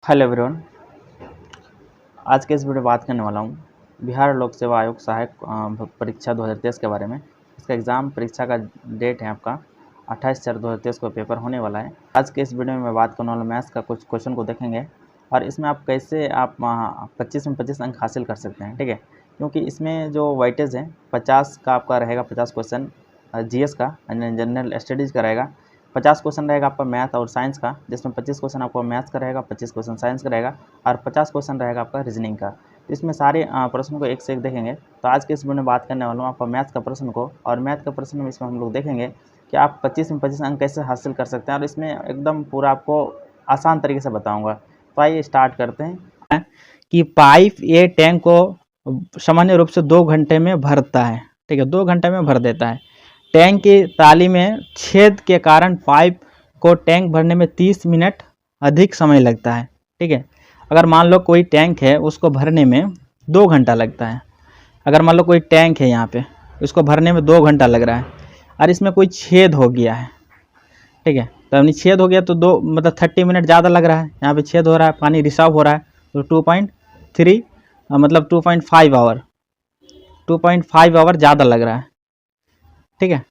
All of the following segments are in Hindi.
Hello everyone. आज के इस वीडियो में बात करने वाला हूँ बिहार लोक सेवा आयोग सहायक परीक्षा 2023 के बारे में। इसका एग्ज़ाम परीक्षा का डेट है आपका 28/4/2023 को पेपर होने वाला है। आज के इस वीडियो में मैं बात करने वाला मैथ्स का कुछ क्वेश्चन को देखेंगे और इसमें आप कैसे 25 में 25 अंक हासिल कर सकते हैं, ठीक है। क्योंकि इसमें जो वाइटेज है 50 का आपका रहेगा, 50 क्वेश्चन जीएस का, जनरल स्टडीज़ का रहेगा। 50 क्वेश्चन रहेगा आपका मैथ और साइंस का, जिसमें 25 क्वेश्चन आपको मैथ्स का रहेगा, 25 क्वेश्चन साइंस का रहेगा और 50 क्वेश्चन रहेगा आपका रीजनिंग का। तो इसमें सारे प्रश्नों को एक से एक देखेंगे। तो आज के इस वीडियो में बात करने वाला हूँ आपका मैथ्स का प्रश्न को, और मैथ का प्रश्न में इसमें हम लोग देखेंगे कि आप 25 में 25 अंक कैसे हासिल कर सकते हैं, और इसमें एकदम पूरा आपको आसान तरीके से बताऊँगा। तो आइए स्टार्ट करते हैं कि पाइप ये टैंक को सामान्य रूप से 2 घंटे में भरता है, ठीक है, 2 घंटे में भर देता है। टैंक की ताली में छेद के कारण पाइप को टैंक भरने में 30 मिनट अधिक समय लगता है, ठीक है। अगर मान लो कोई टैंक है, उसको भरने में 2 घंटा लगता है। अगर मान लो कोई टैंक है यहाँ पे, उसको भरने में 2 घंटा लग रहा है और इसमें कोई छेद हो गया है, ठीक है। तो अपनी छेद हो गया तो 30 मिनट ज़्यादा लग रहा है। यहाँ पे छेद हो रहा है, पानी रिसाव हो रहा है, तो 2.3 मतलब 2.5 आवर 2.5 आवर ज़्यादा लग रहा है, ठीक है।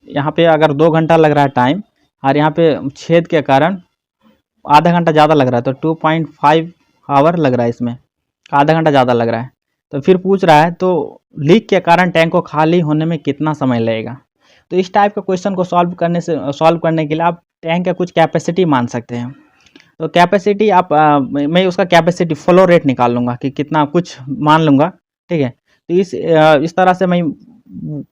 यहाँ पे अगर 2 घंटा लग रहा है टाइम और यहाँ पे छेद के कारण आधा घंटा ज़्यादा लग रहा है, तो 2.5 आवर लग रहा है, इसमें आधा घंटा ज़्यादा लग रहा है। तो फिर पूछ रहा है तो लीक के कारण टैंक को खाली होने में कितना समय लगेगा। तो इस टाइप का क्वेश्चन को सॉल्व करने के लिए आप टैंक का कुछ कैपेसिटी मान सकते हैं। तो कैपेसिटी आप मैं उसका कैपेसिटी फ्लो रेट निकाल लूँगा कि कितना कुछ मान लूँगा, ठीक है। तो इस तरह से मैं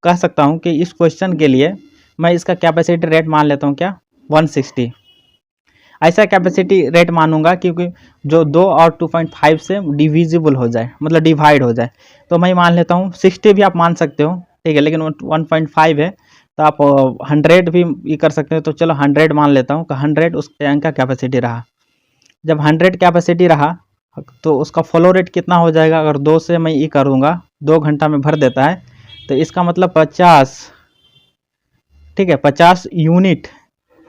कह सकता हूँ कि इस क्वेश्चन के लिए मैं इसका कैपेसिटी रेट मान लेता हूँ क्या 160। ऐसा कैपेसिटी रेट मानूंगा क्योंकि जो 2 और 2.5 से डिविजिबल हो जाए, मतलब डिवाइड हो जाए। तो मैं मान लेता हूँ 60 भी आप मान सकते हो, ठीक है, लेकिन 1.5 है तो आप 100 भी ये कर सकते हो। तो चलो 100 मान लेता हूँ कि 100 उस टैंक का कैपेसिटी रहा। जब 100 कैपेसिटी रहा तो उसका फ्लो रेट कितना हो जाएगा। अगर 2 से मैं ये करूँगा, 2 घंटा में भर देता है, तो इसका मतलब 50, ठीक है, 50 यूनिट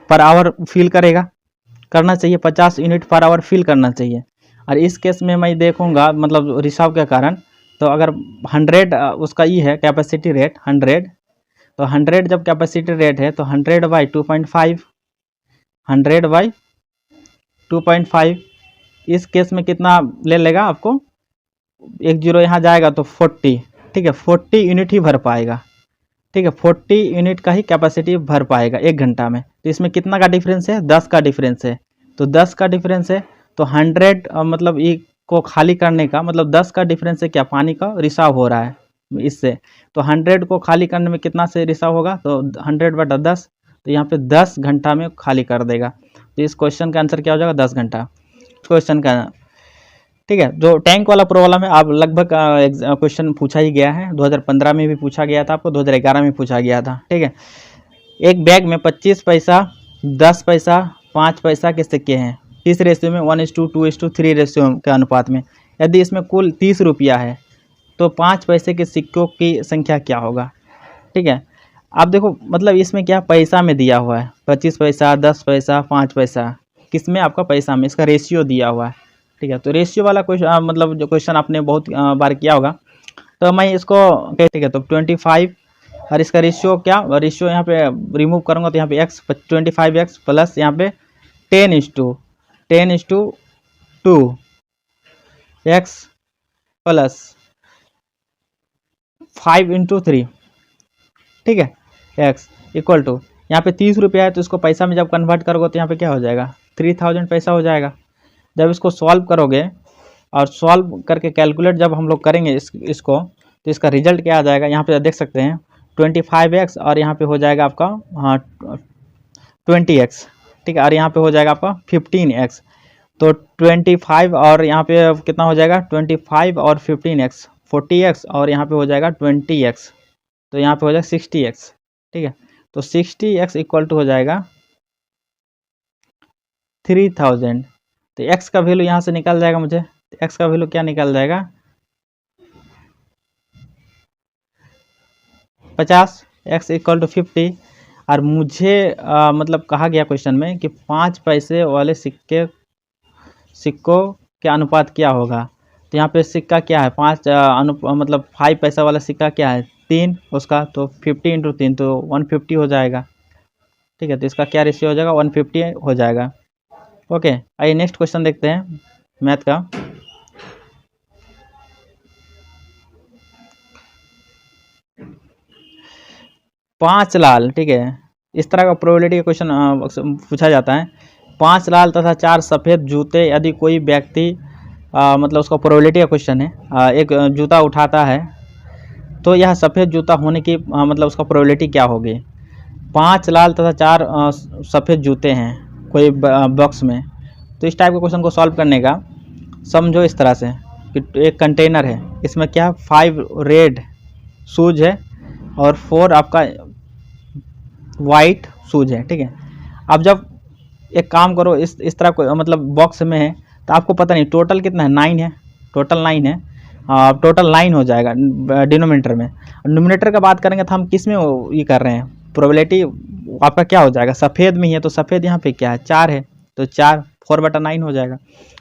पर आवर फिल करना चाहिए, 50 यूनिट पर आवर फिल करना चाहिए। और इस केस में मैं देखूंगा मतलब रिसाव के कारण, तो अगर 100 उसका ये है कैपेसिटी रेट 100, तो 100 जब कैपेसिटी रेट है तो 100/2.5, 100/2.5 इस केस में कितना ले लेगा आपको, 1 जीरो यहाँ जाएगा तो 40, ठीक है, 40 यूनिट ही भर पाएगा, ठीक है, 40 यूनिट का ही कैपेसिटी भर पाएगा 1 घंटा में। तो इसमें कितना का डिफरेंस है, 10 का डिफरेंस है। तो 10 का डिफरेंस है तो 100 मतलब ये को खाली करने का मतलब 10 का डिफरेंस है क्या, पानी का रिसाव हो रहा है इससे। तो 100 को खाली करने में कितना से रिसाव होगा, तो 100/10, तो यहाँ पे 10 घंटा में खाली कर देगा। तो इस क्वेश्चन का आंसर क्या हो जाएगा, 10 घंटा क्वेश्चन का, ठीक है। जो टैंक वाला प्रॉब्लम है आप लगभग क्वेश्चन पूछा ही गया है, 2015 में भी पूछा गया था आपको, 2011 में पूछा गया था, ठीक है। एक बैग में 25 पैसा, 10 पैसा, 5 पैसा के सिक्के हैं, किस रेशियो में, 1:2, 2:3 रेशियो के अनुपात में। यदि इसमें कुल 30 रुपया है तो 5 पैसे के सिक्कों की संख्या क्या होगा, ठीक है। आप देखो मतलब इसमें क्या पैसा में दिया हुआ है, 25 पैसा, 10 पैसा, 5 पैसा, किस में आपका पैसा में, इसका रेशियो दिया हुआ है, ठीक है। तो रेशियो वाला क्वेश्चन मतलब जो क्वेश्चन आपने बहुत बार किया होगा, तो मैं इसको, ठीक है, तो 25 और इसका रेशियो क्या, रेशियो यहाँ पे रिमूव करूँगा तो यहाँ पे x 25x प्लस यहाँ पे 10:2 x प्लस 5:3, ठीक है, x इक्वल टू यहाँ पे 30 रुपया है, तो इसको पैसा में जब कन्वर्ट करोगे तो यहाँ पे क्या हो जाएगा, 3000 पैसा हो जाएगा। जब इसको सॉल्व करोगे और सॉल्व करके कैलकुलेट जब हम लोग करेंगे इसको, तो इसका रिजल्ट क्या आ जाएगा, यहाँ पे देख सकते हैं 25x और यहाँ पे हो जाएगा आपका 20x, ठीक है, और यहाँ पे हो जाएगा आपका 15x। तो 25 और यहाँ पे कितना हो जाएगा, 25 और 15x 40x, और यहाँ पे हो जाएगा 20x, तो यहाँ पे हो जाएगा 60x, ठीक है। तो 60x इक्वल टू हो जाएगा 3000। तो x का वैल्यू यहाँ से निकल जाएगा मुझे, x का वैल्यू क्या निकल जाएगा, 50, x इक्वल टू 50। और मुझे मतलब कहा गया क्वेश्चन में कि 5 पैसे वाले सिक्के सिक्कों के अनुपात क्या होगा। तो यहाँ पे सिक्का क्या है 5 मतलब 5 पैसा वाला सिक्का क्या है 3 उसका, तो 50 × 3 तो 150 हो जाएगा। ठीक है, तो इसका क्या रेशियो हो जाएगा 150 हो जाएगा। ओके, आइए नेक्स्ट क्वेश्चन देखते हैं मैथ का। पांच लाल, ठीक है, इस तरह का प्रोबेबिलिटी का क्वेश्चन पूछा जाता है। 5 लाल तथा 4 सफ़ेद जूते यदि कोई व्यक्ति मतलब उसका प्रोबेबिलिटी का क्वेश्चन है, एक जूता उठाता है तो यह सफ़ेद जूता होने की मतलब उसका प्रोबेबिलिटी क्या होगी। 5 लाल तथा 4 सफ़ेद जूते हैं कोई बॉक्स में। तो इस टाइप के क्वेश्चन को सॉल्व करने का समझो इस तरह से कि एक कंटेनर है, इसमें क्या 5 रेड शूज है और 4 आपका वाइट शूज है। ठीक है, अब जब एक काम करो इस तरह को मतलब बॉक्स में है तो आपको पता नहीं टोटल कितना है 9 है, टोटल 9 है, टोटल 9 हो जाएगा डिनोमिनेटर में। न्यूमरेटर का बात करेंगे तो हम किस में ये कर रहे हैं, प्रोबेबिलिटी आपका क्या हो जाएगा सफ़ेद में ही है, तो सफ़ेद यहाँ पे क्या है 4 है, तो 4/9 हो जाएगा।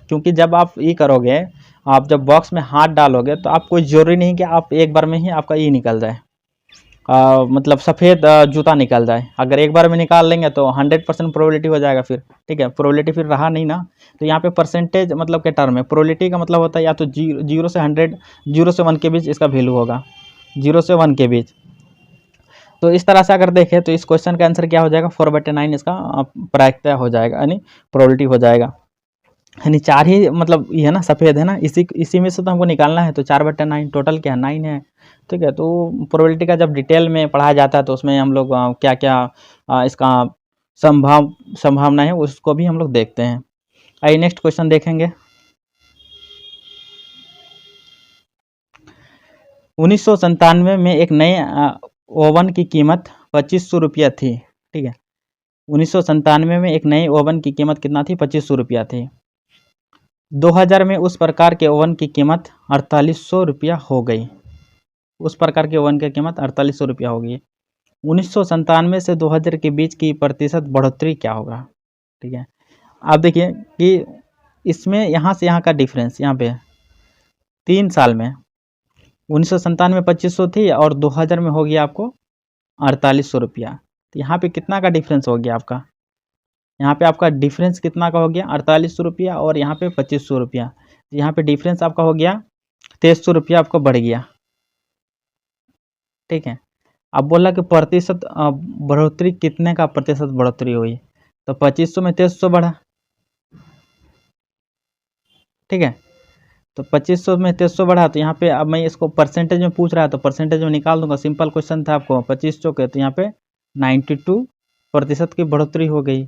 क्योंकि जब आप ये करोगे, आप जब बॉक्स में हाथ डालोगे तो आप कोई ज़रूरी नहीं कि आप एक बार में ही आपका ये निकल जाए, मतलब सफ़ेद जूता निकल जाए। अगर एक बार में निकाल लेंगे तो 100% प्रोबेबिलिटी हो जाएगा फिर। ठीक है, प्रोबेबिलिटी फिर रहा नहीं ना। तो यहाँ पे परसेंटेज मतलब के टर्म है, प्रोबेबिलिटी का मतलब होता है या तो 0 से 100, 0 से 1 के बीच इसका वैल्यू होगा, 0 से 1 के बीच। तो इस तरह से अगर देखें तो इस क्वेश्चन का आंसर क्या हो जाएगा 4/9 इसका प्रायिकता हो जाएगा, यानी प्रोबेबिलिटी हो जाएगा। यानी 4 ही मतलब ये है ना सफ़ेद है ना, इसी में से तो हमको निकालना है, तो 4/9 टोटल क्या है 9 है। ठीक है, तो प्रोबेबिलिटी का जब डिटेल में पढ़ाया जाता है तो उसमें हम लोग क्या क्या इसका संभावना है उसको भी हम लोग देखते हैं। आइए नेक्स्ट क्वेश्चन देखेंगे। 1997 में एक नए ओवन की कीमत 2500 रुपया थी। ठीक है, 1997 में एक नए ओवन की कीमत कितना थी 2500 रुपया थी। 2000 में उस प्रकार के ओवन की कीमत 4800 रुपया हो गई। उस प्रकार के ओवन की कीमत 4800 रुपया होगी। 1997 से 2000 के बीच की प्रतिशत बढ़ोतरी क्या होगा। ठीक है, आप देखिए कि इसमें यहाँ से यहाँ का डिफरेंस यहाँ पे 3 साल में 1997 में 2500 थी और 2000 में हो गया आपको 4800 रुपया। तो यहाँ पे कितना का डिफरेंस हो गया आपका, यहाँ पे आपका डिफरेंस कितना का हो गया 4800 रुपया और यहाँ पे 2500 रुपया। तो यहाँ पे डिफरेंस आपका हो गया 2300 रुपया आपको बढ़ गया। ठीक है, अब बोला कि प्रतिशत बढ़ोतरी कितने का प्रतिशत बढ़ोतरी हुई, तो 2500 में 2300 बढ़ा। ठीक है, तो 2500 में 2300 बढ़ा, तो यहाँ पे अब मैं इसको परसेंटेज में पूछ रहा है तो परसेंटेज में निकाल दूंगा, सिंपल क्वेश्चन था आपको 2500 के, तो यहाँ पे 92% की बढ़ोतरी हो गई।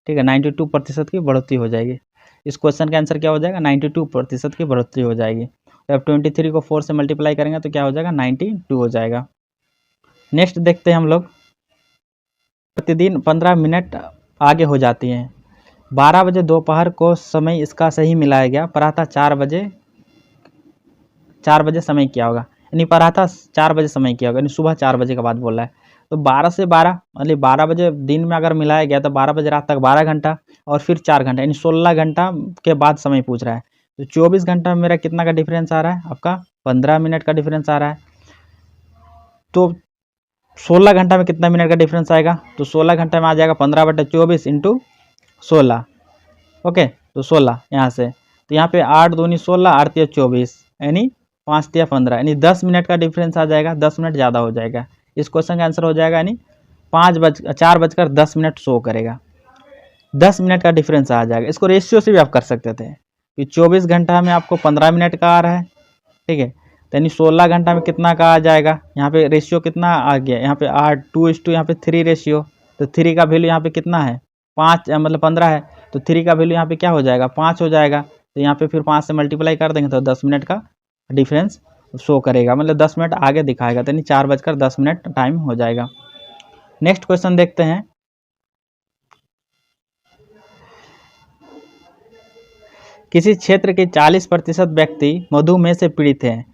ठीक है, 92% की बढ़ोतरी हो जाएगी। इस क्वेश्चन का आंसर क्या हो जाएगा 92% की बढ़ोतरी हो जाएगी। तो अब 23 को 4 से मल्टीप्लाई करेंगे तो क्या हो जाएगा 92 हो जाएगा। नेक्स्ट देखते हैं हम लोग। प्रतिदिन 15 मिनट आगे हो जाती हैं। 12 बजे दोपहर को समय इसका सही मिलाया गया, प्रातः 4 बजे समय क्या होगा, यानी प्रातः 4 बजे समय क्या होगा, यानी सुबह 4 बजे के बाद बोल रहा है। तो 12 से 12 मतलब 12 बजे दिन में अगर मिलाया गया तो 12 बजे रात तक 12 घंटा और फिर 4 घंटा, यानी 16 घंटा के बाद समय पूछ रहा है। तो 24 घंटा में मेरा कितना का डिफरेंस आ रहा है, आपका 15 मिनट का डिफरेंस आ रहा है। तो 16 घंटा में कितना मिनट का डिफरेंस आएगा, तो 16 घंटे में आ जाएगा 15/24 × 16। ओके, तो 16 यहाँ से, तो यहाँ पे 8 दूनी 16, 8 तिया 24, यानी 5 तिया 15, यानी 10 मिनट का डिफरेंस आ जाएगा, 10 मिनट ज़्यादा हो जाएगा। इस क्वेश्चन का आंसर हो जाएगा यानी 4:10 शो करेगा, 10 मिनट का डिफरेंस आ जाएगा। इसको रेशियो से भी आप कर सकते थे कि 24 घंटा में आपको 15 मिनट का आ रहा है। ठीक है, तो यानी 16 घंटा में कितना का आ जाएगा, यहाँ पे रेशियो कितना आ गया, यहाँ पे 8 2:, यहाँ पे 3 रेशियो, तो 3 का वैल्यू यहाँ पे कितना है 5 मतलब 15 है, तो 3 का वैल्यू यहाँ पे क्या हो जाएगा 5 हो जाएगा। तो यहाँ पे फिर 5 से मल्टीप्लाई कर देंगे तो 10 मिनट का डिफरेंस शो करेगा, मतलब 10 मिनट आगे दिखाएगा, तो यानी 4:10 टाइम हो जाएगा। नेक्स्ट क्वेश्चन देखते हैं। किसी क्षेत्र के 40% व्यक्ति मधुमेह से पीड़ित हैं,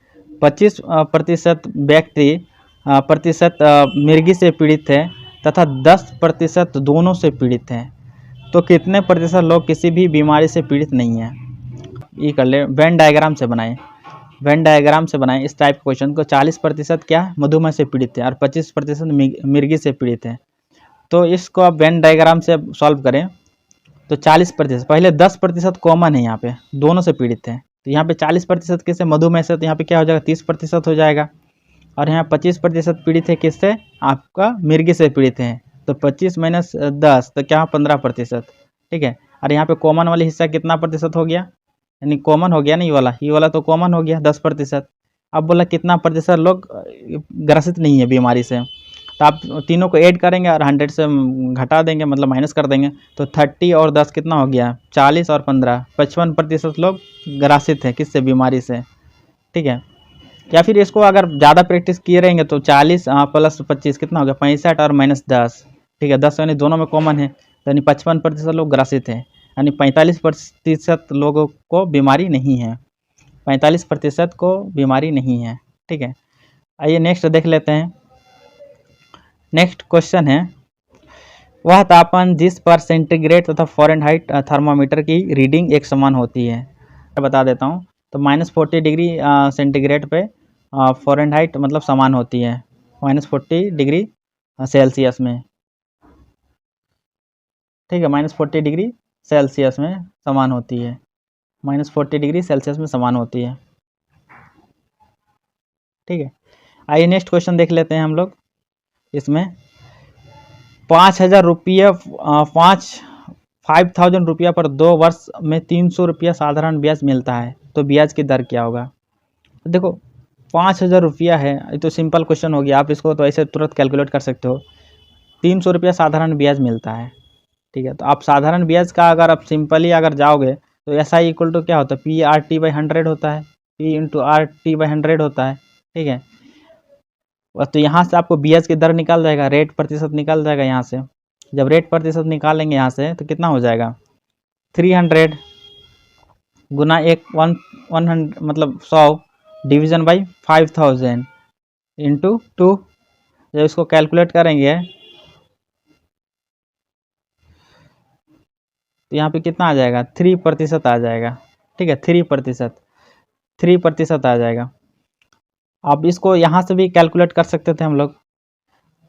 25% व्यक्ति मिर्गी से पीड़ित है तथा 10% दोनों से पीड़ित हैं। तो कितने प्रतिशत लोग किसी भी बीमारी से पीड़ित नहीं हैं। ई कर ले, वेन डायग्राम से बनाएं, वेन डायग्राम से बनाएं इस टाइप क्वेश्चन को। 40% क्या है, मधुमेह से पीड़ित है और 25% मिर्गी से पीड़ित है। तो इसको आप वेन डायग्राम से सॉल्व करें तो 40%, पहले 10% कॉमन है, यहाँ पे दोनों से पीड़ित है, तो यहाँ पे 40% किससे, मधुमेह से, तो यहाँ पे क्या हो जाएगा 30% हो जाएगा। और यहाँ 25% पीड़ित है किससे, आपका मिर्गी से पीड़ित है, तो 25 माइनस 10 तो क्या 15%, ठीक है। और यहाँ पे कॉमन वाला हिस्सा कितना प्रतिशत हो गया, यानी कॉमन हो गया ना, ये वाला तो कॉमन हो गया 10%। अब बोला कितना प्रतिशत लोग ग्रसित नहीं है बीमारी से, तो आप तीनों को ऐड करेंगे और 100 से घटा देंगे, मतलब माइनस कर देंगे, तो 30 और 10 कितना हो गया 40 और 15 55% लोग ग्रसित हैं किससे, बीमारी से, ठीक है। या फिर इसको अगर ज़्यादा प्रैक्टिस किए रहेंगे तो 40 प्लस 25 कितना हो गया 65 और माइनस 10, ठीक है, 10 यानी दोनों में कॉमन है, यानी 55% लोग ग्रसित हैं, यानी 45% लोगों को बीमारी नहीं है, 45% को बीमारी नहीं है, ठीक है। आइए नेक्स्ट देख लेते हैं। नेक्स्ट क्वेश्चन है, वह तापमान जिस पर सेंटीग्रेड तथा फ़ारेनहाइट थर्मामीटर की रीडिंग एक समान होती है, बता देता हूँ। तो -40 डिग्री सेंटीग्रेड पे फ़ारेनहाइट मतलब समान होती है -40 डिग्री सेल्सियस में, ठीक है, -40 डिग्री सेल्सियस में समान होती है, -40 डिग्री सेल्सियस में समान होती है, ठीक है। आइए नेक्स्ट क्वेश्चन देख लेते हैं हम लोग। इसमें 5,000 रुपये 5,000 रुपया पर 2 वर्ष में 300 रुपया साधारण ब्याज मिलता है, तो ब्याज की दर क्या होगा। तो देखो 5,000 रुपया है, ये तो सिंपल क्वेश्चन हो गया, आप इसको तो ऐसे तुरंत कैलकुलेट कर सकते हो। 300 रुपया साधारण ब्याज मिलता है, ठीक है। तो आप साधारण ब्याज का अगर आप सिंपली अगर जाओगे तो SI इक्वल टू क्या होता है, PRT/100 होता है, P इंटू RT/100 होता है, ठीक है। तो यहाँ से आपको ब्याज की दर निकाल जाएगा, रेट प्रतिशत निकाल जाएगा यहाँ से। जब रेट प्रतिशत निकालेंगे यहाँ से तो कितना हो जाएगा 300 गुना 100 मतलब 100 डिवीज़न बाई 5,000 इंटू 2। जब इसको कैलकुलेट करेंगे तो यहाँ पे कितना आ जाएगा 3% आ जाएगा, ठीक है, 3% आ जाएगा। अब इसको यहाँ से भी कैलकुलेट कर सकते थे हम लोग,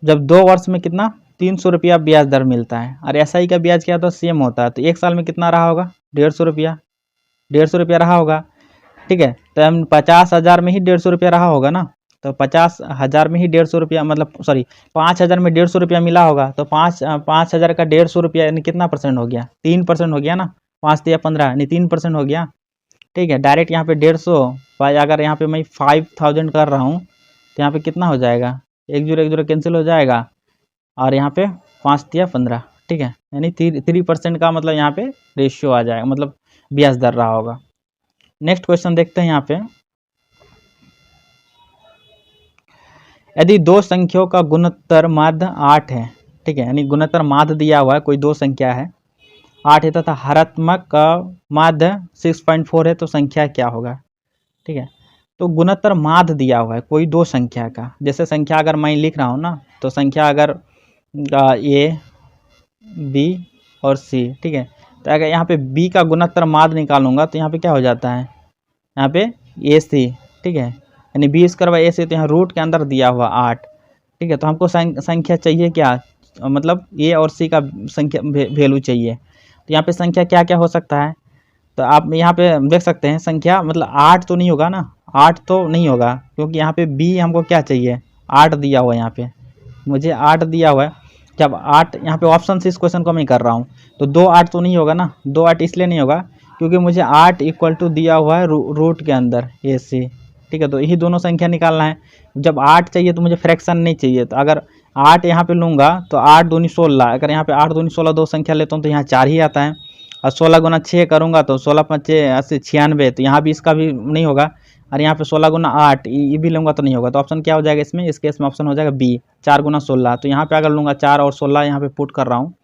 जब 2 वर्ष में कितना 300 रुपया ब्याज दर मिलता है, और SI का ब्याज क्या होता है सेम होता है, तो 1 साल में कितना रहा होगा 150 रुपया, 150 रुपया रहा होगा, ठीक है। तो हम 50,000 में ही 150 रुपया रहा होगा ना, तो 50,000 में ही 150 रुपया मतलब सॉरी 5,000 में 150 रुपया मिला होगा, तो 5,000 का 150 रुपया यानी कितना परसेंट हो गया 3% हो गया ना, 5 या 15 यानी 3% हो गया, ठीक है। डायरेक्ट यहाँ पे 150 अगर यहाँ पे मैं 5,000 कर रहा हूँ तो यहाँ पे कितना हो जाएगा, एक जीरो कैंसिल हो जाएगा, और यहाँ पे 5 या 15, ठीक है, यानी 3% का मतलब यहाँ पे रेशियो आ जाएगा, मतलब ब्याज दर रहा होगा। नेक्स्ट क्वेश्चन देखते हैं यहाँ पे, यदि दो संख्याओं का गुणोत्तर माध्य 8 है, ठीक है, यानी गुणोत्तर माध्य दिया हुआ है, कोई दो संख्या है 8 है तथा हरात्मक का माध्य 6.4 है, तो संख्या क्या होगा, ठीक है। तो गुणोत्तर माध्य दिया हुआ है कोई दो संख्या का, जैसे संख्या अगर मैं लिख रहा हूँ ना, तो संख्या अगर A B और C, ठीक है, तो अगर यहाँ पे B का गुणोत्तर माध्य निकालूंगा तो यहाँ पे क्या हो जाता है, यहाँ पे AC, ठीक है, यानी B² AC, तो यहाँ रूट के अंदर दिया हुआ 8, ठीक है। तो हमको संख्या चाहिए क्या, मतलब A और C का संख्या वैल्यू चाहिए, तो यहाँ पे संख्या क्या क्या हो सकता है, तो आप यहाँ पे देख सकते हैं संख्या मतलब 8 तो नहीं होगा ना, 8 तो नहीं होगा, क्योंकि यहाँ पे B हमको क्या चाहिए 8 दिया हुआ है, यहाँ पे मुझे 8 दिया हुआ है। जब 8 यहाँ पे ऑप्शन से इस क्वेश्चन को मैं कर रहा हूँ, तो 2 8 तो नहीं होगा ना, 2 8 इसलिए नहीं होगा क्योंकि मुझे 8 इक्वल टू दिया हुआ है रूट के अंदर AC, ठीक है। तो यही दोनों संख्या निकालना है। जब 8 चाहिए तो मुझे फ्रैक्शन नहीं चाहिए, तो अगर 8 यहाँ पे लूँगा तो 8 दूनी 16, अगर यहाँ पे 8 दूनी 16 दो संख्या लेता हूँ तो यहाँ 4 ही आता है, और 16 गुना 6 करूँगा तो 16 5 80 96, तो यहाँ भी इसका भी नहीं होगा, और यहाँ पे 16 गुना 8 ये भी लूँगा तो नहीं होगा, तो ऑप्शन क्या हो जाएगा इसमें, इस केस में ऑप्शन हो जाएगा B 4 गुना 16। तो यहाँ पे अगर लूँगा 4 और 16 यहाँ पे पुट कर रहा हूँ,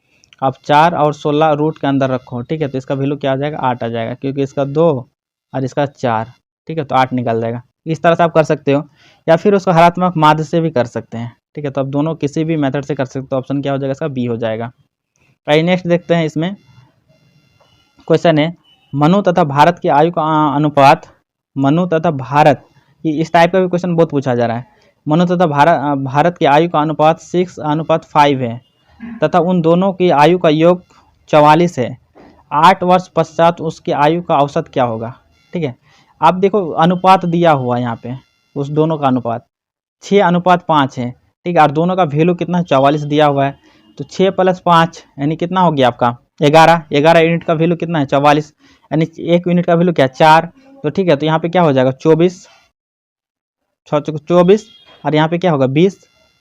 अब 4 और 16 रूट के अंदर रखो, ठीक है, तो इसका वैल्यू क्या आ जाएगा 8 आ जाएगा, क्योंकि इसका 2 और इसका 4, ठीक है, तो 8 निकल जाएगा। इस तरह से आप कर सकते हो, या फिर उसको हरात्मक माध्य से भी कर सकते हैं, ठीक है। तो आप दोनों किसी भी मेथड से कर सकते हो, ऑप्शन क्या हो जाएगा इसका B हो जाएगा। आइए नेक्स्ट देखते हैं। इसमें क्वेश्चन है, मनु तथा भारत की आयु का अनुपात, मनु तथा भारत, ये इस टाइप का भी क्वेश्चन बहुत पूछा जा रहा है। मनु तथा भारत की आयु का अनुपात 6:5 है तथा उन दोनों की आयु का योग 44 है। 8 वर्ष पश्चात उसकी आयु का औसत क्या होगा? ठीक है, आप देखो अनुपात दिया हुआ है यहाँ पे, उस दोनों का अनुपात 6:5 है। ठीक है, और दोनों का वैल्यू कितना है? 44 दिया हुआ है। तो 6 + 5 यानी कितना हो गया आपका 11। 11 यूनिट का वैल्यू कितना है? 44, यानी 1 यूनिट का वैल्यू क्या है? 4। तो ठीक है, तो यहाँ पे क्या हो जाएगा? 24 और यहाँ पे क्या होगा? 20।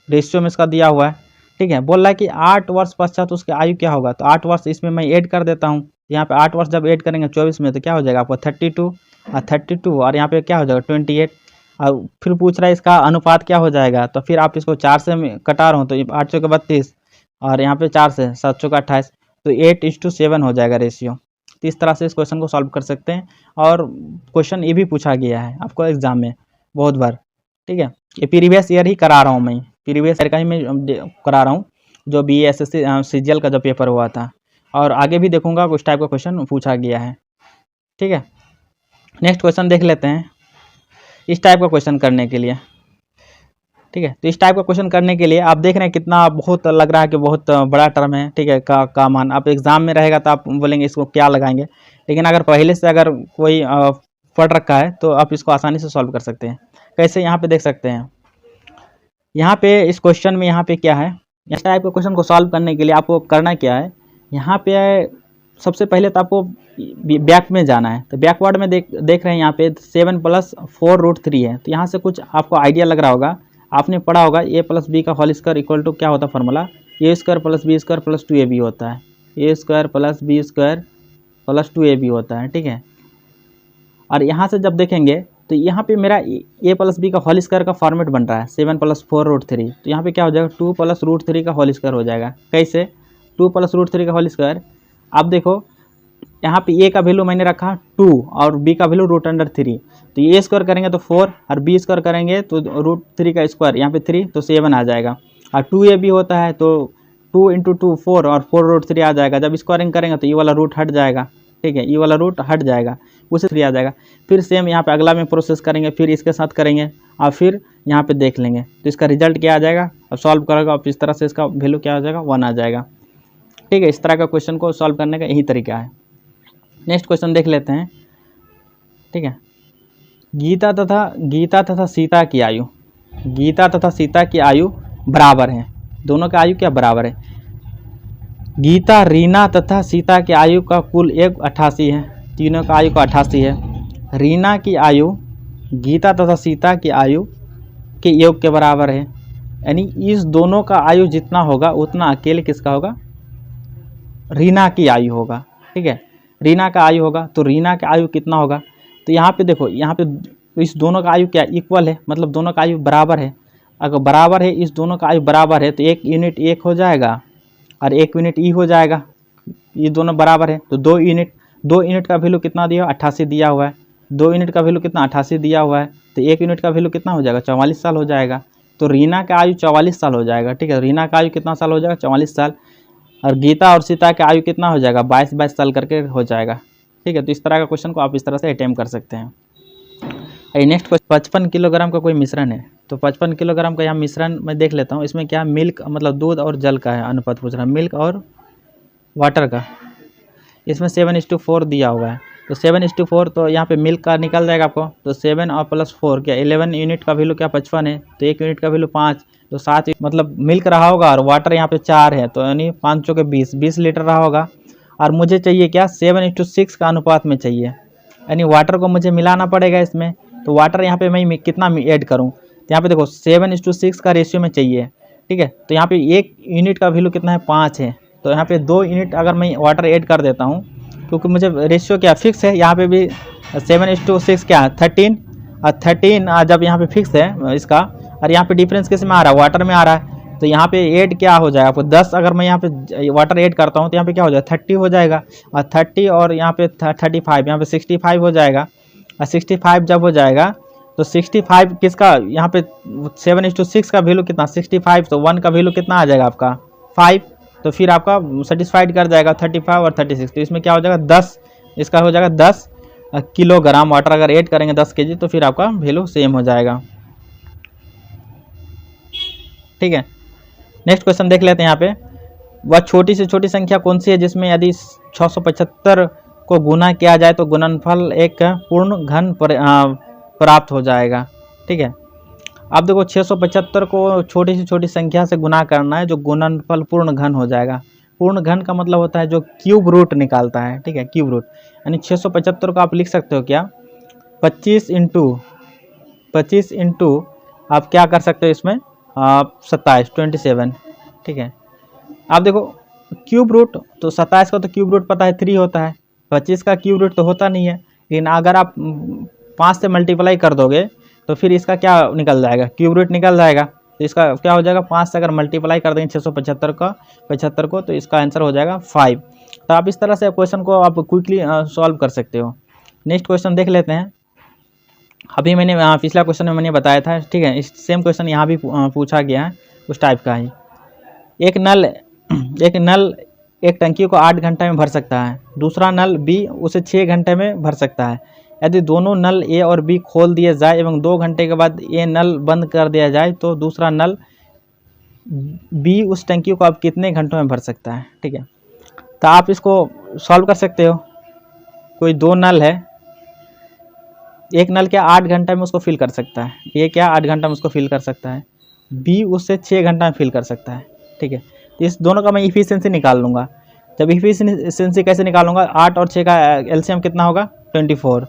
रेशियो में इसका दिया हुआ है। ठीक है, बोल रहा है कि 8 वर्ष पश्चात उसकी आयु क्या होगा? तो 8 वर्ष इसमें मैं ऐड कर देता हूँ। यहाँ पे 8 वर्ष जब ऐड करेंगे 24 में तो क्या हो जाएगा आपको? 32 और यहाँ पे क्या हो जाएगा? 28। और फिर पूछ रहा है इसका अनुपात क्या हो जाएगा? तो फिर आप इसको 4 से कटा रहा हूँ तो 8 चौके 32 और यहाँ पे 4 से 7 चौके 28, तो 8:7 हो जाएगा रेशियो। तो इस तरह से इस क्वेश्चन को सॉल्व कर सकते हैं। और क्वेश्चन ये भी पूछा गया है आपको एग्जाम में बहुत बार। ठीक है, ये प्रीवियस ईयर ही करा रहा हूँ मैं, प्रीवियस ईयर का ही मैं करा रहा हूँ, जो BSSC CGL का जो पेपर हुआ था, और आगे भी देखूंगा कुछ टाइप का क्वेश्चन पूछा गया है। ठीक है, नेक्स्ट क्वेश्चन देख लेते हैं इस टाइप का क्वेश्चन करने के लिए। ठीक है, तो इस टाइप का क्वेश्चन करने के लिए आप देख रहे हैं कितना बहुत लग रहा है कि बहुत बड़ा टर्म है। ठीक है, का मान आप एग्जाम में रहेगा तो आप बोलेंगे इसको क्या लगाएंगे, लेकिन अगर पहले से अगर कोई पढ़ रखा है तो आप इसको आसानी से सॉल्व कर सकते हैं। कैसे? यहाँ पे देख सकते हैं, यहाँ पे इस क्वेश्चन में यहाँ पे क्या है, इस टाइप के क्वेश्चन को सॉल्व करने के लिए आपको करना क्या है, यहाँ पे सबसे पहले तो आपको बैक में जाना है। तो बैकवर्ड में देख रहे हैं यहाँ पे 7 + 4√3 है। तो यहाँ से कुछ आपको आइडिया लग रहा होगा, आपने पढ़ा होगा a + b का होल स्क्वायर इक्वल टू क्या होता है फॉर्मूला? a² + b² + 2ab होता है। a² + b² + 2ab होता है। ठीक है, और यहाँ से जब देखेंगे तो यहाँ पे मेरा a + b का होल स्क्वायर का फॉर्मेट बन रहा है 7 + 4√3। तो यहाँ पे क्या हो जाएगा? 2 + √3 का होल स्क्वायर हो जाएगा। कैसे 2 + √3 का होल स्क्वायर? आप देखो यहाँ पे a का वैल्यू मैंने रखा 2 और b का वैल्यू √3। तो ये स्क्वायर करेंगे तो 4 और b स्क्वायर करेंगे तो √3 का स्क्वायर, यहाँ पे 3 तो 7 आ जाएगा। और 2ab होता है तो 2 × 2 4 और 4√3 आ जाएगा। जब स्क्वायरिंग करेंगे तो ये वाला रूट हट जाएगा। ठीक है, ये वाला रूट हट जाएगा, उसे 3 आ जाएगा। फिर सेम यहाँ पे अगला में प्रोसेस करेंगे, फिर इसके साथ करेंगे और फिर यहाँ पे देख लेंगे तो इसका रिजल्ट क्या आ जाएगा। अब सॉल्व करेगा अब इस तरह से इसका वैल्यू क्या आ जाएगा? 1 आ जाएगा। ठीक है, इस तरह का क्वेश्चन को सॉल्व करने का यही तरीका है। नेक्स्ट क्वेश्चन देख लेते हैं। ठीक है, गीता तथा सीता की आयु, गीता तथा सीता की आयु बराबर है। दोनों की आयु क्या बराबर है? गीता, रीना तथा सीता की आयु का कुल एक 88 है। तीनों का आयु का 88 है। रीना की आयु गीता तथा सीता की आयु के योग के बराबर है, यानी इस दोनों का आयु जितना होगा उतना अकेले किसका होगा? रीना की आयु होगा। ठीक है, रीना का आयु होगा तो रीना का आयु कितना होगा? तो यहाँ पे देखो, यहाँ पे इस दोनों का आयु क्या इक्वल है, मतलब दोनों का आयु बराबर है। अगर बराबर है, इस दोनों का आयु बराबर है तो 1 यूनिट 1 हो जाएगा और 1 यूनिट ई हो जाएगा। ये दोनों बराबर है तो 2 यूनिट का वैल्यू कितना दिया? 88 दिया हुआ है। 2 यूनिट का वैल्यू कितना? 88 दिया हुआ है। तो 1 यूनिट का वैल्यू कितना हो जाएगा? 44 साल हो जाएगा। तो रीना का आयु 44 साल हो जाएगा। ठीक है, रीना का आयु कितना साल हो जाएगा? 44 साल। और गीता और सीता का आयु कितना हो जाएगा? 22 साल करके हो जाएगा। ठीक है, तो इस तरह का क्वेश्चन को आप इस तरह से अटेम्प्ट कर सकते हैं। नेक्स्ट क्वेश्चन, 55 किलोग्राम का कोई मिश्रण है। तो 55 किलोग्राम का यहाँ मिश्रण मैं देख लेता हूँ। इसमें क्या मिल्क मतलब दूध और जल का है अनुपात पूछ रहा है, मिल्क और वाटर का। इसमें 7:4 दिया हुआ है। तो 7:4 तो यहाँ पे मिल्क का निकल जाएगा आपको। तो 7 और +4 क्या 11 यूनिट का वैल्यू क्या 55 है। तो 1 यूनिट का वैल्यू 5 तो 7 मतलब मिल्क रहा होगा और वाटर यहाँ पे 4 है। तो यानी 5 चौके 20 लीटर रहा होगा। और मुझे चाहिए क्या 7:6 का अनुपात में चाहिए, यानी वाटर को मुझे मिलाना पड़ेगा इसमें। तो वाटर यहाँ पे मैं कितना ऐड करूँ? तो यहाँ पे देखो 7:6 का रेशियो में चाहिए। ठीक है, तो यहाँ पे 1 यूनिट का वैल्यू कितना है 5 है। तो यहाँ पे 2 यूनिट अगर मैं वाटर ऐड कर देता हूँ, क्योंकि मुझे रेशियो क्या फिक्स है। यहाँ पे भी 7:6 क्या 13 और 13 जब यहाँ पे फिक्स है इसका, और यहाँ पे डिफरेंस किस में आ रहा है? वाटर में आ रहा है। तो यहाँ पे ऐड क्या हो जाएगा आपको 10 अगर मैं यहाँ पे वाटर ऐड करता हूँ तो यहाँ पे क्या हो जाएगा 30 हो जाएगा। और 30 और यहाँ पे 35 यहाँ पे 65 हो जाएगा। और 65 जब हो जाएगा तो 65 किसका यहाँ पे 7:6 का वैल्यू कितना 65, तो 1 का वैल्यू कितना आ जाएगा आपका 5। तो फिर आपका सेटिस्फाइड कर जाएगा 35 और 36। तो इसमें क्या हो जाएगा इसका हो जाएगा 10 किलोग्राम वाटर अगर ऐड करेंगे 10 kg तो फिर आपका वैल्यू सेम हो जाएगा। ठीक है, नेक्स्ट क्वेश्चन देख लेते हैं यहाँ पे। वह छोटी से छोटी संख्या कौन सी है जिसमें यदि 675 को गुना किया जाए तो गुणनफल एक पूर्ण घन प्राप्त हो जाएगा। ठीक है, अब देखो 675 को छोटी से छोटी संख्या से गुना करना है जो गुणनफल पूर्ण घन हो जाएगा। पूर्ण घन का मतलब होता है जो क्यूब रूट निकालता है। ठीक है, क्यूब रूट यानी 675 को आप लिख सकते हो क्या 25 इंटू आप क्या कर सकते हो इसमें 27। ठीक है, आप देखो क्यूब रूट तो 27 का तो क्यूब रूट पता है 3 होता है, 25 का क्यूब रूट तो होता नहीं है, लेकिन अगर आप 5 से मल्टीप्लाई कर दोगे तो फिर इसका क्या निकल जाएगा, क्यूब रूट निकल जाएगा। तो इसका क्या हो जाएगा 5 से अगर मल्टीप्लाई कर देंगे 675 को तो इसका आंसर हो जाएगा 5। तो आप इस तरह से क्वेश्चन को आप क्विकली सॉल्व कर सकते हो। नेक्स्ट क्वेश्चन देख लेते हैं। अभी मैंने पिछला क्वेश्चन में मैंने बताया था। ठीक है, इस सेम क्वेश्चन यहाँ भी पूछा गया है, उस टाइप का ही। एक नल एक टंकी को 8 घंटे में भर सकता है, दूसरा नल बी उसे 6 घंटे में भर सकता है। यदि दोनों नल ए और बी खोल दिए जाए एवं 2 घंटे के बाद ए नल बंद कर दिया जाए तो दूसरा नल बी उस टंकी को आप कितने घंटों में भर सकता है। ठीक है, तो आप इसको सॉल्व कर सकते हो। कोई 2 नल है, एक नल क्या 8 घंटा में उसको फिल कर सकता है, ये क्या 8 घंटा में उसको फिल कर सकता है, बी उससे 6 घंटा में फिल कर सकता है। ठीक है, तो इस दोनों का मैं इफिशिएंसी निकाल लूँगा। जब इफिशिएंसी कैसे निकालूंगा, 8 और 6 का एलसीएम कितना होगा 24।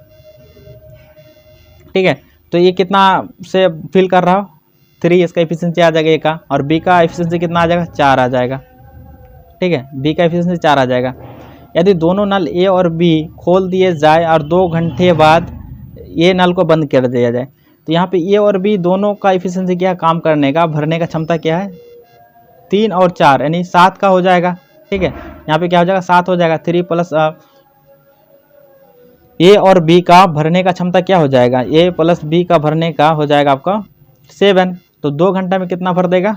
ठीक है, तो ये कितना से फिल कर रहा हो 3, इसका इफिशिएंसी आ जाएगा ए का, और बी का इफिशिएंसी कितना आ जाएगा 4 आ जाएगा। ठीक है, बी का इफिशिएंसी 4 आ जाएगा। यदि दोनों नल ए और बी खोल दिए जाए और 2 घंटे बाद ए नल को बंद कर दिया जाए तो यहाँ पे ए और बी दोनों का इफिशिएंसी क्या है, काम करने का, भरने का क्षमता क्या है 3 और 4 यानी 7 का हो जाएगा। ठीक है, यहाँ पे क्या हो जाएगा 7 हो जाएगा। 3 प्लस ए और बी का भरने का क्षमता क्या हो जाएगा, ए प्लस बी का भरने का हो जाएगा आपका 7। तो 2 घंटे में कितना भर देगा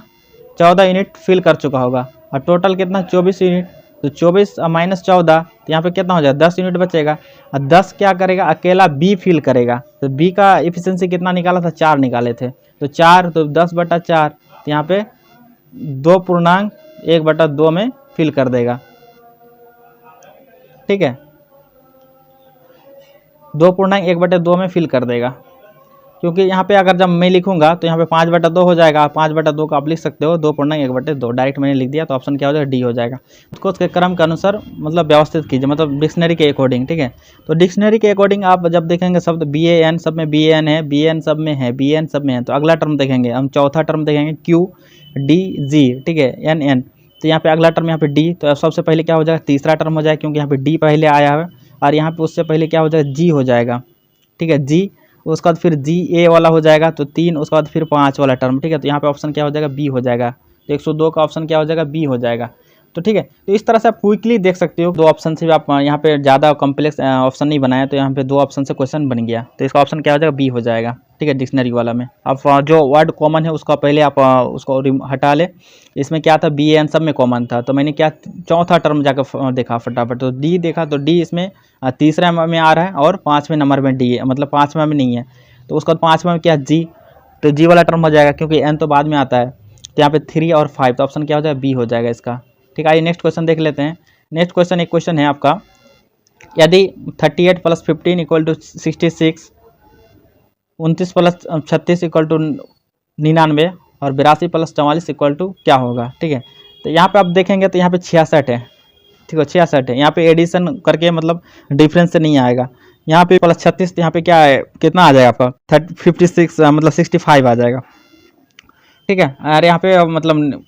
14 यूनिट फिल कर चुका होगा, और टोटल कितना 24 यूनिट। तो 24 माइनस 14 तो यहाँ पे कितना हो जाएगा 10 यूनिट बचेगा, और 10 क्या करेगा अकेला बी फिल करेगा। तो बी का इफिशिएंसी कितना निकाला था 4 निकाले थे, तो 4 तो 10/4 तो यहाँ पे 2.1/2 में फिल कर देगा। ठीक है, 2.1/2 में फिल कर देगा, क्योंकि यहाँ पे अगर जब मैं लिखूंगा तो यहाँ पे 5/2 हो जाएगा। 5/2 का आप लिख सकते हो 2.1/2, डायरेक्ट मैंने लिख दिया तो ऑप्शन क्या हो जाएगा डी हो जाएगा। उसको उसके क्रम के अनुसार मतलब व्यवस्थित कीजिए, मतलब डिक्शनरी के अकॉर्डिंग। ठीक है, तो डिक्शनरी के अकॉर्डिंग आप जब देखेंगे शब्द BAN सब में BAN है, BN सब में है, BN सब में है, तो अगला टर्म देखेंगे हम, चौथा टर्म देखेंगे QDG। ठीक है, NN, तो यहाँ पे अगला टर्म यहाँ पे D, तो सबसे पहले क्या हो जाएगा तीसरा टर्म हो जाएगा, क्योंकि यहाँ पे D पहले आया है, और यहाँ पे उससे पहले क्या हो जाएगा G हो जाएगा। ठीक है, G, उसके बाद फिर GA वाला हो जाएगा तो 3, उसके बाद फिर 5 वाला टर्म। ठीक है, तो यहाँ पे ऑप्शन क्या हो जाएगा B हो जाएगा। तो 102 का ऑप्शन क्या हो जाएगा B हो जाएगा। तो ठीक है, तो इस तरह से आप क्विकली देख सकते हो। 2 ऑप्शन से भी आप यहाँ पे ज़्यादा कॉम्प्लेक्स ऑप्शन नहीं बनाया, तो यहाँ पे 2 ऑप्शन से क्वेश्चन बन गया, तो इसका ऑप्शन क्या हो जाएगा B हो जाएगा। ठीक है, डिक्शनरी वाला में आप जो वर्ड कॉमन है उसका पहले आप उसको हटा ले। इसमें क्या था BAN सब में कॉमन था, तो मैंने क्या चौथा टर्म जाकर देखा फटाफट, तो D देखा, तो D इसमें तीसरा में आ रहा है और 5वें नंबर में D है, मतलब 5वां में नहीं है। तो उसका 5वां में क्या G, तो G वाला टर्म हो जाएगा, क्योंकि N तो बाद में आता है। तो यहाँ पे 3 और 5, तो ऑप्शन क्या हो जाएगा B हो जाएगा इसका। ठीक है, आइए नेक्स्ट क्वेश्चन देख लेते हैं। नेक्स्ट क्वेश्चन एक क्वेश्चन है आपका, यदि 38 + 15 = 66, 29 + 36 = 99, और 82 + 44 = क्या होगा। ठीक है, तो यहाँ पे आप देखेंगे तो यहाँ पे 66 है। ठीक है, 66 है, यहाँ पे एडिशन करके मतलब डिफरेंस से नहीं आएगा। यहाँ पे +36, तो यहाँ पे क्या है कितना आ जाएगा आपका 56 मतलब 65 आ जाएगा। ठीक है, और यहाँ पे मतलब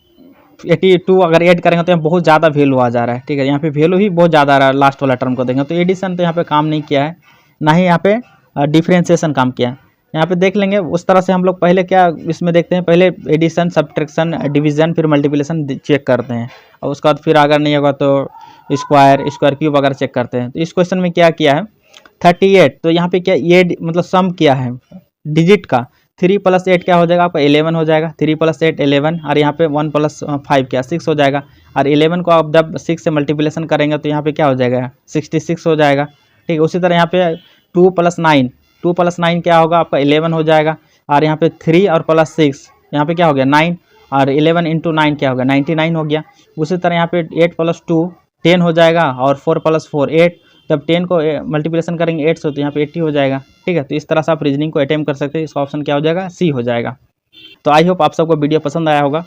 82 अगर ऐड करेंगे तो यहाँ बहुत ज़्यादा वैल्यू आ जा रहा है। ठीक है, यहाँ पे वैल्यू ही बहुत ज़्यादा आ रहा है। लास्ट वाला टर्म को देखेंगे तो एडिशन तो यहाँ पे काम नहीं किया है, ना ही यहाँ पे डिफ्रेंशिएशन काम किया है। यहाँ पे देख लेंगे उस तरह से हम लोग पहले क्या इसमें देखते हैं, पहले एडिशन, सब्ट्रैक्शन, डिवीजन, फिर मल्टीप्लिकेशन चेक करते हैं, और उसके बाद फिर अगर नहीं होगा तो स्क्वायर क्यूब वगैरह चेक करते हैं। तो इस क्वेश्चन में क्या किया है 38, तो यहाँ पे क्या ये मतलब सम किया है डिजिट का। 3 + 8 क्या हो जाएगा आपका 11 हो जाएगा, 3 + 8 11, और यहाँ पे 1 + 5 क्या 6 हो जाएगा, और 11 को आप जब 6 से मल्टीप्लिकेशन करेंगे तो यहाँ पे क्या हो जाएगा 66 हो जाएगा। ठीक है। उसी तरह यहाँ पे 2 + 9, 2 + 9 क्या होगा आपका 11 हो जाएगा। और यहाँ पे 3 और +6 यहाँ पे क्या हो गया 9, और 11 × 9 क्या हो गया 99 हो गया। उसी तरह यहाँ पे 8 + 2 10 हो जाएगा, और 4 + 4 8। जब 10 को मल्टीप्लिकेशन करेंगे 8 से तो यहाँ पे 80 हो जाएगा। ठीक है, तो इस तरह से आप रीजनिंग को अटेम्प्ट कर सकते हैं। इसका ऑप्शन क्या हो जाएगा, सी हो जाएगा। तो आई होप आप सबको वीडियो पसंद आया होगा।